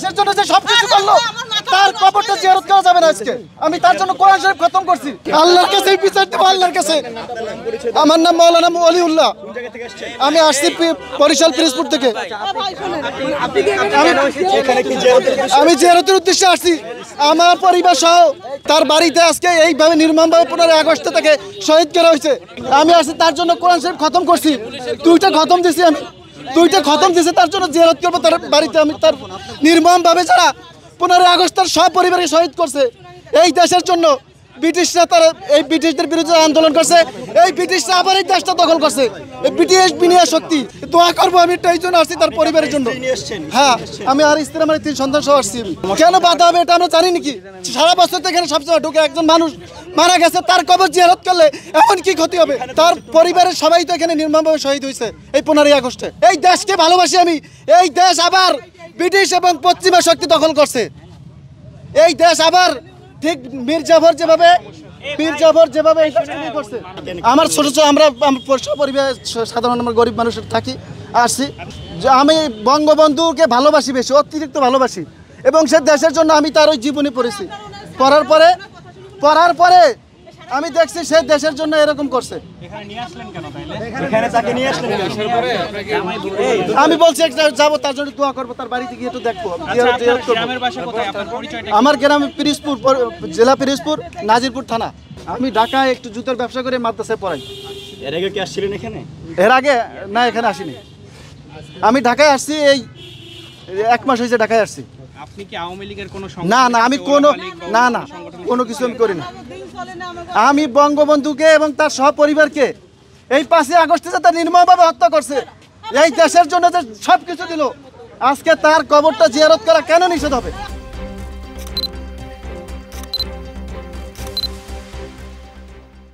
দেশের জন্য যে সবকিছু করলো তার কবরটা জিয়ারত করা যাবে না আজকে। আমি তার জন্য কোরআন শরীফ খতম করছি। আল্লাহর কাছে বিচার দেব, আল্লাহর কাছে। আমার নাম মাওলানা ওলিউল্লাহ। আমি আসছি বরিশাল পিরোজপুর থেকে। আমি জিয়ারতের উদ্দেশ্যে আসছি। আমার পরিবার সহ তার বাড়িতে আজকে এইভাবে নির্মমভাবে 15 আগস্ট থেকে শহীদ করা হয়েছে। আমি আসছি তার জন্য কোরআন শরীফ খতম করছি। 2টা খতম দিছি আমি, 2টা খতম দিছে তার জন্য জিয়ারত করবো তার বাড়িতে। আমি তার নির্মমভাবে যারা 15 আগস্ট তার সব পরিবারকে শহীদ করছে এই দেশের জন্য। ব্রিটিশরা তারা এই ব্রিটিশদের বিরুদ্ধে আন্দোলন করছে, এই ব্রিটিশরা আবার এই দেশটা দখল করছে। এই ব্রিটিশ বিনিয়োগ শক্তি দোয়া করবো আমি এই জন্য আসছি তার পরিবারের জন্য। হ্যাঁ, আমি আর স্ত্রী আমার 3 সন্তান সহ আসছি। কেন বাধা হবে এটা আমরা জানি নাকি? সারা বছর তো এখানে সবসময় ঢুকে একজন মানুষ মারা গেছে, তার কবর জিয়ারত করলে এখন কি ক্ষতি হবে? তার পরিবারের সবাই তো এখানে নির্মমভাবে শহীদ হয়েছে এই 15 আগস্টে। এই দেশকে ভালোবাসি আমি। এই দেশ আবার ব্রিটিশ এবং পশ্চিমা শক্তি দখল করছে। এই দেশ আবার ঠিক মীর জাফর যেভাবে এই কাজটা করছে। আমার ছোট ছোট আমরা পরিবার সাধারণ আমরা গরিব মানুষের থাকি আসছি। আমি বঙ্গবন্ধুকে ভালোবাসি, বেশি অতিরিক্ত ভালোবাসি, এবং সে দেশের জন্য আমি তার ওই জীবনী পড়েছি। পড়ার পরে আমি দেখছি সে দেশের জন্য এরকম করছে। আমি বলছি যাবো তার জন্য দোয়া করবো, তার বাড়িতে গিয়ে একটু দেখবো। আমার গ্রাম পিরোজপুর, জেলা পিরোজপুর, নাজিরপুর থানা। আমি ঢাকায় একটু জুতোর ব্যবসা করে মাদ্রাসায় পড়াই। এর আগে কি আসছিলেন এখানে? এর আগে না, এখানে আসিনি। আমি ঢাকায় আসছি, এই 1 মাস হয়েছে ঢাকায় আসছি। আপনি কি আওয়ামী লীগের কোনো না আমি কোনো কিছু আমি করি না। আমি বঙ্গবন্ধুকে এবং তার সহপরিবারকে এই 5 আগস্টে যে তার নির্মমভাবে হত্যা করছে, এই দেশের জন্য যে সবকিছু দিল, আজকে তার কবরটা জিয়ারত করা কেন নিষেধ হবে?